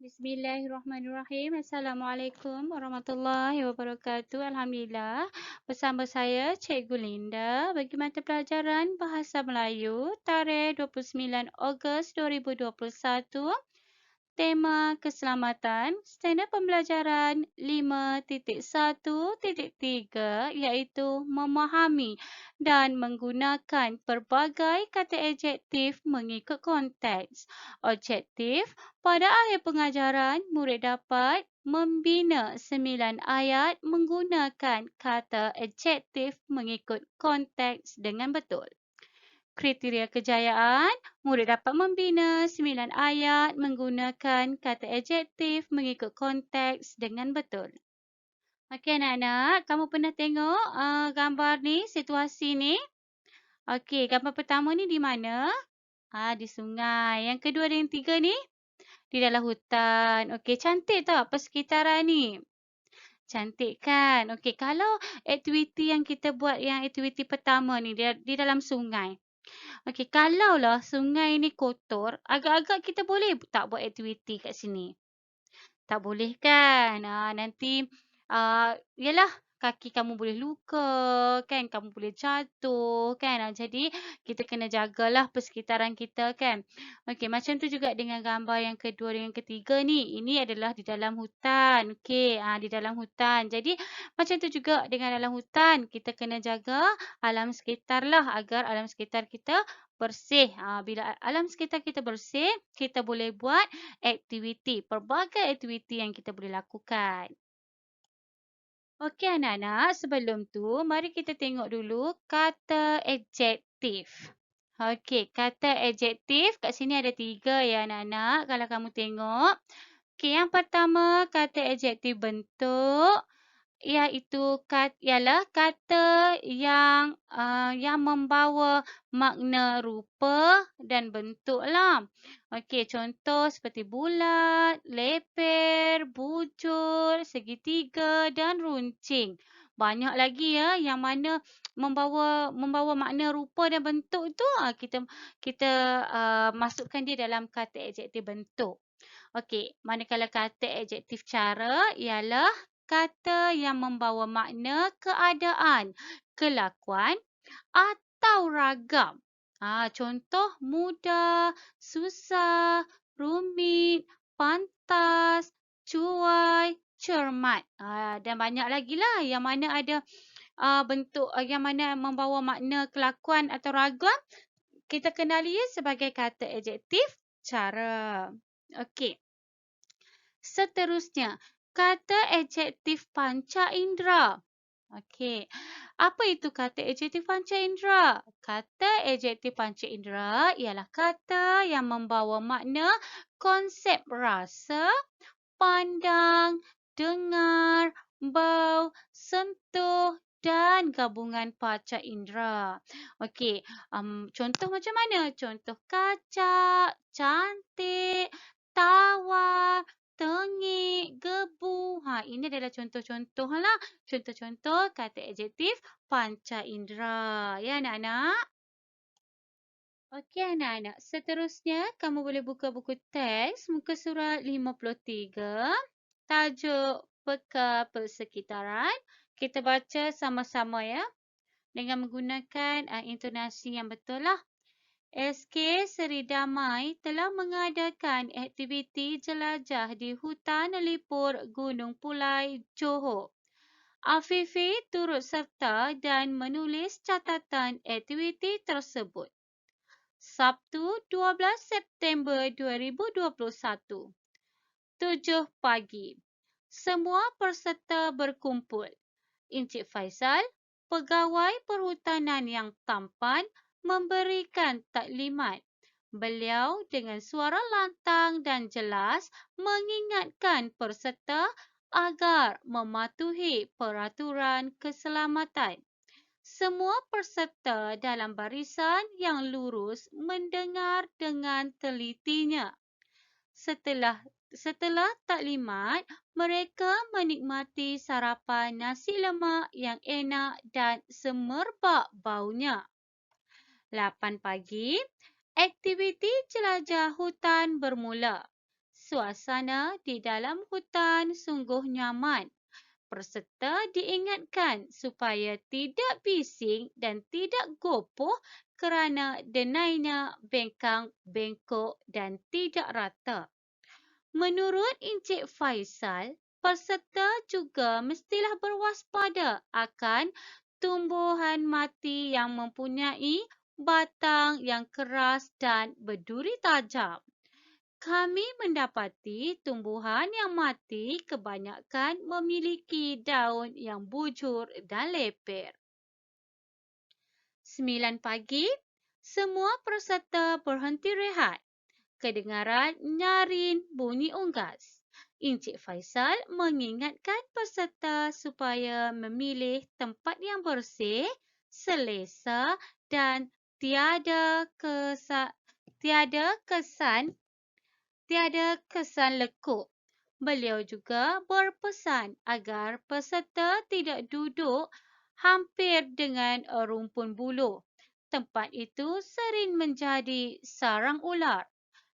Bismillahirrahmanirrahim. Assalamualaikum warahmatullahi wabarakatuh. Alhamdulillah. Bersama saya Cikgu Linda bagi mata pelajaran Bahasa Melayu tarikh 29 Ogos 2021. Tema keselamatan, standard pembelajaran 5.1.3 iaitu memahami dan menggunakan pelbagai kata adjektif mengikut konteks. Objektif, pada akhir pengajaran, murid dapat membina 9 ayat menggunakan kata adjektif mengikut konteks dengan betul. Kriteria kejayaan, murid dapat membina 9 ayat menggunakan kata adjektif mengikut konteks dengan betul. Okey anak-anak, kamu pernah tengok gambar ni, situasi ni? Okey, gambar pertama ni di mana? Di sungai. Yang kedua dan yang tiga ni? Di dalam hutan. Okey, cantik tak persekitaran ni? Cantik kan? Okey, kalau aktiviti yang kita buat yang aktiviti pertama ni di dalam sungai. Okey, kalaulah sungai ni kotor, agak-agak kita boleh tak buat aktiviti kat sini? Tak boleh kan? Nanti, yalah, kaki kamu boleh luka kan? Kamu boleh jatuh kan? Jadi, kita kena jagalah persekitaran kita kan? Okey, macam tu juga dengan gambar yang kedua dan yang ketiga ni. Ini adalah di dalam hutan. Okey, di dalam hutan. Jadi, macam tu juga dengan dalam hutan. Kita kena jaga alam sekitar lah agar alam sekitar kita bersih. Bila alam sekitar kita bersih, kita boleh buat aktiviti, pelbagai aktiviti yang kita boleh lakukan. Okey anak-anak, sebelum tu mari kita tengok dulu kata adjektif. Okey, kata adjektif kat sini ada 3 ya anak-anak kalau kamu tengok. Okey, yang pertama kata adjektif bentuk iaitu ialah kata yang membawa makna rupa dan bentuklah. Okey, contoh seperti bulat, leper, bujur, segitiga dan runcing. Banyak lagi ya yang mana membawa makna rupa dan bentuk tu kita masukkan dia dalam kata adjektif bentuk. Okey, manakala kata adjektif cara ialah kata yang membawa makna keadaan, kelakuan atau ragam. Contoh mudah, susah, rumit, pantas, cuai, cermat. Dan banyak lagi lah yang mana ada bentuk yang mana membawa makna kelakuan atau ragam. Kita kenali sebagai kata adjektif cara. Okey. Seterusnya, kata adjektif panca indera. Okey. Apa itu kata adjektif panca indera? Kata adjektif panca indera ialah kata yang membawa makna konsep rasa, pandang, dengar, bau, sentuh dan gabungan panca indera. Okey, contoh macam mana? Contoh kacak, cantik, tawar, tengik, gebu. Ini adalah contoh-contoh lah. Contoh-contoh kata adjektif panca indera. Ya anak-anak? Okey anak-anak. Seterusnya, kamu boleh buka buku teks muka surat 53. Tajuk peka persekitaran. Kita baca sama-sama ya. Dengan menggunakan intonasi yang betul lah. SK Seri Damai telah mengadakan aktiviti jelajah di Hutan Lipur Gunung Pulai, Johor. Afifi turut serta dan menulis catatan aktiviti tersebut. Sabtu 12 September 2021. 7 pagi. Semua peserta berkumpul. Encik Faisal, pegawai perhutanan yang tampan, memberikan taklimat. Beliau dengan suara lantang dan jelas mengingatkan peserta agar mematuhi peraturan keselamatan. Semua peserta dalam barisan yang lurus mendengar dengan telitinya. Setelah taklimat, mereka menikmati sarapan nasi lemak yang enak dan semerbak baunya. 8 pagi, aktiviti jelajah hutan bermula. suasana di dalam hutan sungguh nyaman. Peserta diingatkan supaya tidak bising dan tidak gopoh kerana denainya bengkang-bengkok dan tidak rata. Menurut Encik Faisal, peserta juga mestilah berwaspada akan tumbuhan mati yang mempunyai batang yang keras dan berduri tajam. Kami mendapati tumbuhan yang mati kebanyakan memiliki daun yang bujur dan leper. 9 pagi, semua peserta berhenti rehat. Kedengaran nyaring bunyi unggas. Encik Faisal mengingatkan peserta supaya memilih tempat yang bersih, selesa dan tiada kesan lekuk. Beliau juga berpesan agar peserta tidak duduk hampir dengan rumpun buluh. Tempat itu sering menjadi sarang ular.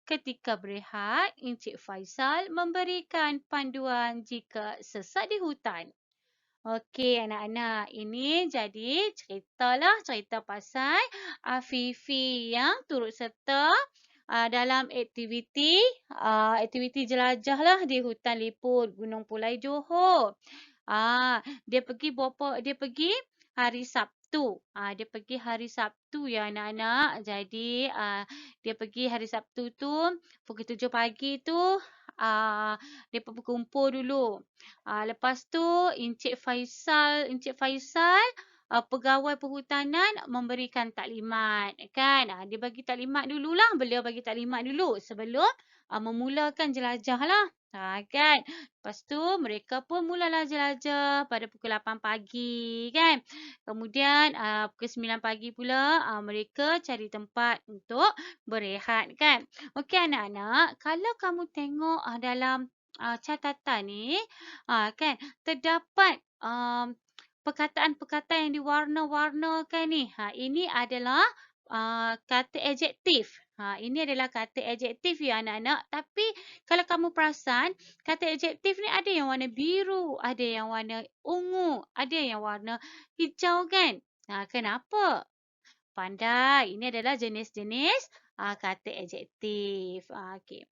Ketika berehat, Encik Faisal memberikan panduan jika sesat di hutan. Okey anak-anak, ini jadi cerita pasal Afifi yang turut serta dalam aktiviti jelajah lah di hutan liput Gunung Pulai Johor. Dia pergi hari Sabtu. Dia pergi hari Sabtu ya anak-anak. Jadi dia pergi hari Sabtu tu pukul 7 pagi tu dia berkumpul dulu. Lepas tu Encik Faisal pegawai perhutanan memberikan taklimat kan. Dia bagi taklimat dululah. Beliau bagi taklimat dulu sebelum memulakan jelajah lah. Kan. Lepas tu mereka pun mulalah jelajah pada pukul 8 pagi kan. Kemudian pukul 9 pagi pula mereka cari tempat untuk berehat kan. Okey anak-anak, kalau kamu tengok dalam catatan ni kan terdapat perkataan-perkataan yang diwarna-warnakan ni. Ini adalah kata adjektif. Ini adalah kata adjektif ya anak-anak. Tapi kalau kamu perasan, kata adjektif ni ada yang warna biru, ada yang warna ungu, ada yang warna hijau kan? Kenapa? Pandai. Ini adalah jenis-jenis kata adjektif. Okey.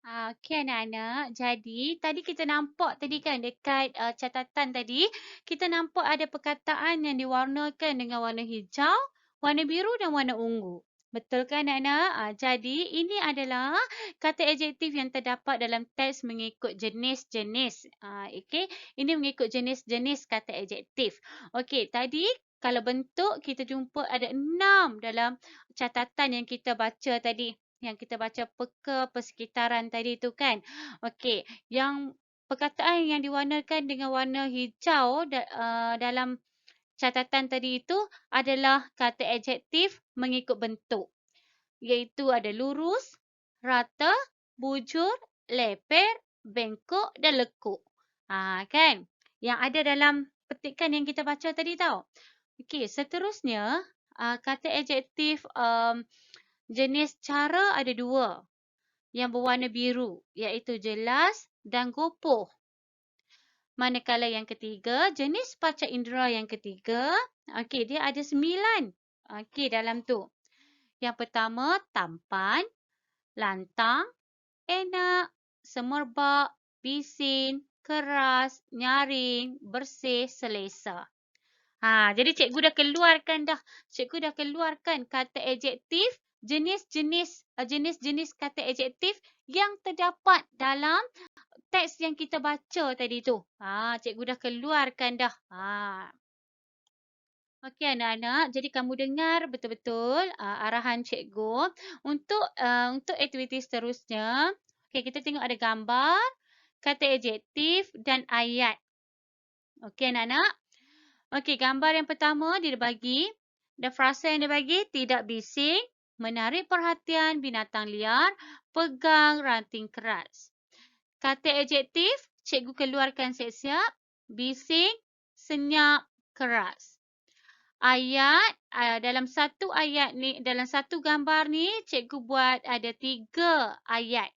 Okey anak-anak. Jadi tadi kita nampak tadi kan dekat catatan tadi, kita nampak ada perkataan yang diwarnakan dengan warna hijau, warna biru dan warna ungu. Betul kan anak-anak? Jadi ini adalah kata adjektif yang terdapat dalam teks mengikut jenis-jenis. Okey, ini mengikut jenis-jenis kata adjektif. Okey, tadi kalau bentuk kita jumpa ada 6 dalam catatan yang kita baca tadi. Yang kita baca peka persekitaran tadi tu kan. Okey, yang perkataan yang diwarnakan dengan warna hijau dalam catatan tadi itu adalah kata adjektif mengikut bentuk. Iaitu ada lurus, rata, bujur, leper, bengkok dan lekuk. Kan? Yang ada dalam petikan yang kita baca tadi tau. Okey, seterusnya kata adjektif jenis cara ada 2 yang berwarna biru iaitu jelas dan gopoh. Manakala yang ketiga, jenis panca indera yang ketiga, okey dia ada 9. Okey dalam tu. Yang pertama tampan, lantang, enak, semerbak, bising, keras, nyaring, bersih, selesa. Jadi cikgu dah keluarkan kata adjektif jenis-jenis kata adjektif yang terdapat dalam teks yang kita baca tadi tu. Cikgu dah keluarkan dah. Okey anak-anak, jadi kamu dengar betul-betul arahan cikgu untuk aktiviti seterusnya. Okey, kita tengok ada gambar, kata adjektif dan ayat. Okey anak-anak. Okey, gambar yang pertama dia bagi dan frasa yang dia bagi tidak bising, menarik perhatian binatang liar, pegang ranting keras. Kata adjektif, cikgu keluarkan siap-siap, bising, senyap, keras. Ayat, dalam satu gambar ni, cikgu buat ada 3 ayat.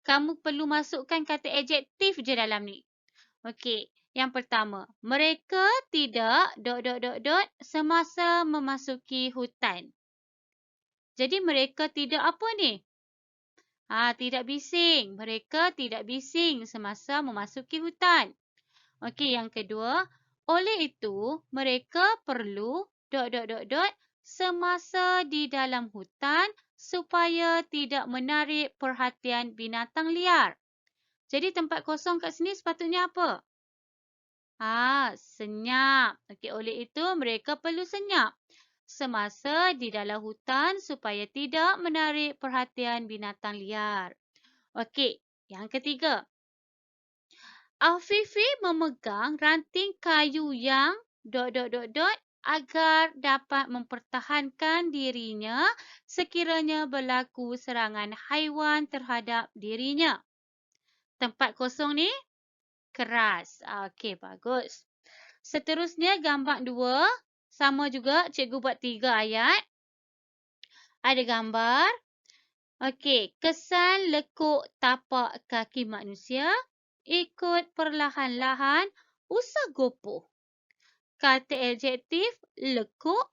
kamu perlu masukkan kata adjektif je dalam ni. Okey, yang pertama, mereka tidak ... semasa memasuki hutan. Jadi mereka tidak apa ni? Tidak bising. Mereka tidak bising semasa memasuki hutan. Okey, yang kedua, oleh itu mereka perlu ... semasa di dalam hutan supaya tidak menarik perhatian binatang liar. Jadi tempat kosong kat sini sepatutnya apa? Senyap. Okey, oleh itu mereka perlu senyap semasa di dalam hutan supaya tidak menarik perhatian binatang liar. Okey, yang ketiga. Afifi memegang ranting kayu yang ... agar dapat mempertahankan dirinya sekiranya berlaku serangan haiwan terhadap dirinya. Tempat kosong ni keras. Okey, bagus. Seterusnya gambar 2. Sama juga cikgu buat 3 ayat. Ada gambar. Okey, kesan lekuk tapak kaki manusia ikut perlahan-lahan usah gopoh. Kata adjektif lekuk,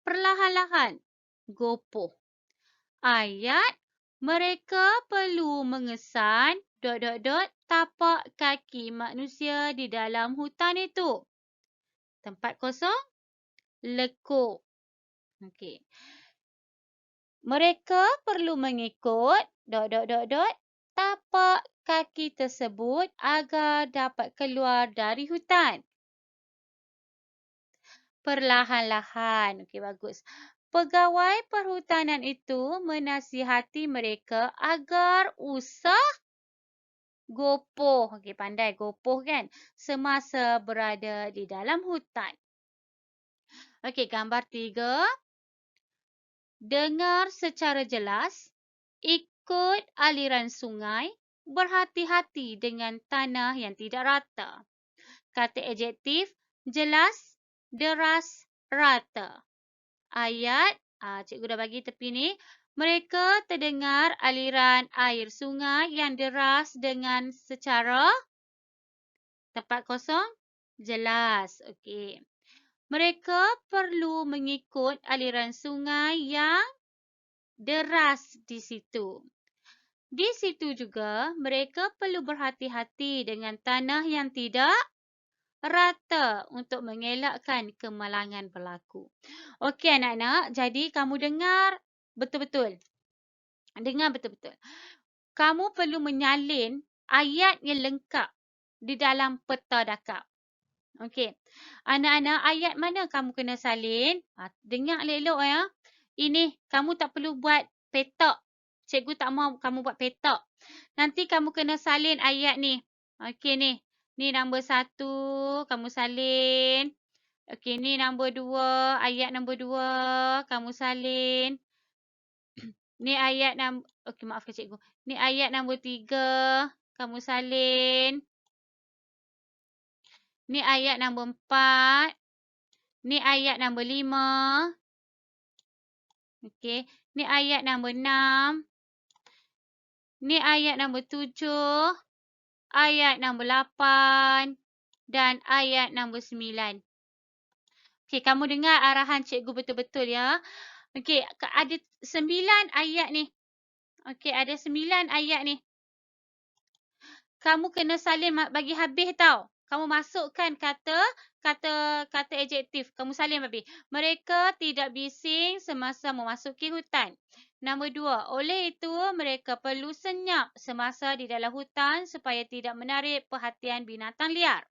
perlahan-lahan, gopoh. Ayat, mereka perlu mengesan ... tapak kaki manusia di dalam hutan itu. Tempat kosong, lekuk. Okey. Mereka perlu mengikut ... tapak kaki tersebut agar dapat keluar dari hutan. Perlahan-lahan. Okey, bagus. Pegawai perhutanan itu menasihati mereka agar usah gopoh. Okey, pandai gopoh kan? Semasa berada di dalam hutan. Okey, gambar 3. Dengar secara jelas, ikut aliran sungai, berhati-hati dengan tanah yang tidak rata. Kata adjektif, jelas, deras, rata. Ayat, cikgu dah bagi tepi ni. Mereka terdengar aliran air sungai yang deras dengan secara... tempat kosong, jelas. Okey. Mereka perlu mengikut aliran sungai yang deras di situ. Di situ juga mereka perlu berhati-hati dengan tanah yang tidak rata untuk mengelakkan kemalangan berlaku. Okey anak-anak, jadi kamu dengar betul-betul. Dengar betul-betul. Kamu perlu menyalin ayat yang lengkap di dalam peta dakap. Okey. Anak-anak, ayat mana kamu kena salin? Dengar elok-elok ya. Ini kamu tak perlu buat petak. Cikgu tak mahu kamu buat petak. Nanti kamu kena salin ayat ni. Okey ni. Ni nombor 1 kamu salin. Okey ni nombor 2, ayat nombor 2 kamu salin. Ni ayat okey maafkan cikgu. Ni ayat nombor 3 kamu salin. Ni ayat nombor 4. Ni ayat nombor 5. Okey. Ni ayat nombor 6. Ni ayat nombor 7. Ayat nombor 8. Dan ayat nombor 9. Okey, kamu dengar arahan cikgu betul-betul ya. Okey, ada 9 ayat ni. Okey, ada 9 ayat ni. Kamu kena salin bagi habis tau. Kamu masukkan kata adjektif. Kamu salin habis. Mereka tidak bising semasa memasuki hutan. Nombor 2, oleh itu mereka perlu senyap semasa di dalam hutan supaya tidak menarik perhatian binatang liar.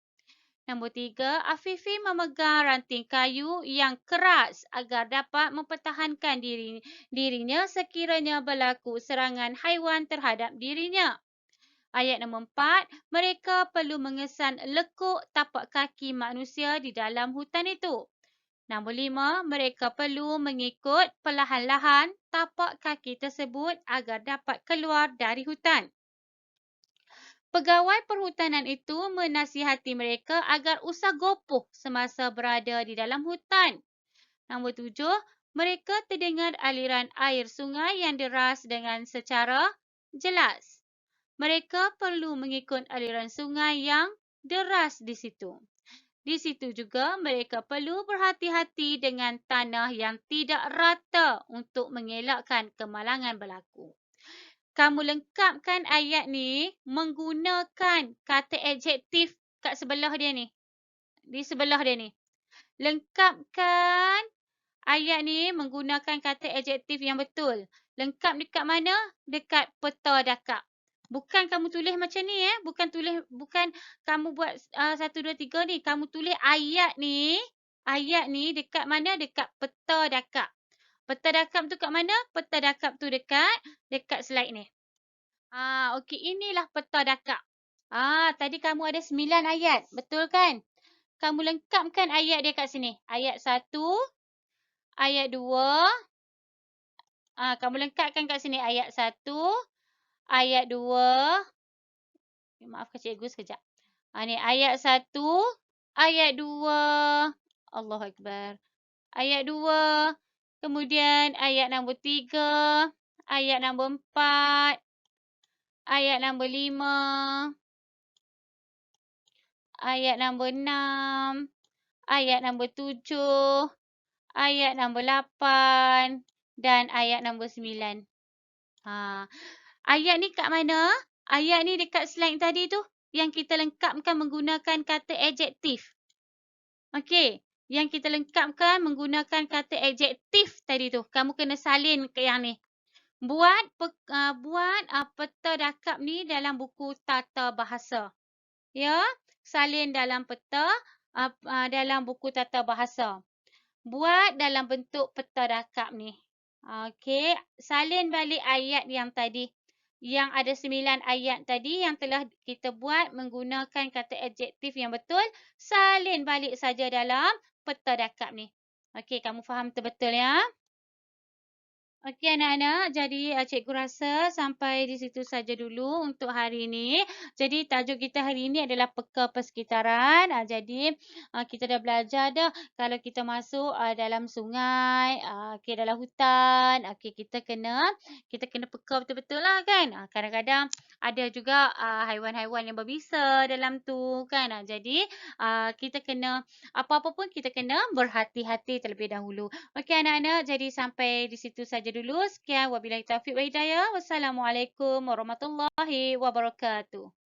Nombor 3, Afifi memegang ranting kayu yang keras agar dapat mempertahankan dirinya sekiranya berlaku serangan haiwan terhadap dirinya. Ayat nombor 4, mereka perlu mengesan lekuk tapak kaki manusia di dalam hutan itu. Nombor 5, mereka perlu mengikut perlahan-lahan tapak kaki tersebut agar dapat keluar dari hutan. Pegawai perhutanan itu menasihati mereka agar usah gopoh semasa berada di dalam hutan. Nombor 7, mereka terdengar aliran air sungai yang deras dengan secara jelas. Mereka perlu mengikut aliran sungai yang deras di situ. Di situ juga mereka perlu berhati-hati dengan tanah yang tidak rata untuk mengelakkan kemalangan berlaku. Kamu lengkapkan ayat ni menggunakan kata adjektif kat sebelah dia ni. Di sebelah dia ni. Lengkapkan ayat ni menggunakan kata adjektif yang betul. Lengkap dekat mana? Dekat peta dakap. Bukan kamu tulis macam ni bukan kamu buat 1 2 3 ni. Kamu tulis ayat ni dekat mana? Dekat peta dakap. Peta dakap tu kat mana? Peta dakap tu dekat slide ni. Okey, inilah peta dakap. Tadi kamu ada 9 ayat, betul kan? Kamu lengkapkan ayat dia kat sini. Ayat 1, ayat 2. Kamu lengkapkan kat sini ayat 1, ayat 2. Maafkan cikgu sekejap. Ni ayat 1, ayat 2. Allahu Akbar. Ayat 2. Kemudian ayat nombor 3, ayat nombor 4, ayat nombor 5, ayat nombor 6, ayat nombor 7, ayat nombor 8 dan ayat nombor 9. Ayat ni kat mana? Ayat ni dekat slide tadi tu yang kita lengkapkan menggunakan kata adjektif. Okey, yang kita lengkapkan menggunakan kata adjektif tadi tu. Kamu kena salin ke yang ni. Buat peta dakap ni dalam buku tata bahasa. Ya, salin dalam peta dalam buku tata bahasa. Buat dalam bentuk peta dakap ni. Okey, salin balik ayat yang tadi. Yang ada 9 ayat tadi yang telah kita buat menggunakan kata adjektif yang betul. Salin balik saja dalam peta dakap ni. Okey, kamu faham betul ya? Okey anak-anak, jadi cikgu rasa sampai di situ saja dulu untuk hari ini. Jadi tajuk kita hari ini adalah peka persekitaran. Jadi kita dah belajar dah kalau kita masuk dalam sungai, okey dalam hutan, okey kita kena peka betul-betul lah kan. Kadang-kadang ada juga haiwan-haiwan yang berbisa dalam tu kan. Jadi kita kena apa-apa pun kita kena berhati-hati terlebih dahulu. Okey anak-anak, jadi sampai di situ saja dulu. Sekian wabillahi taufiq wa hidayah. Wassalamualaikum warahmatullahi wabarakatuh.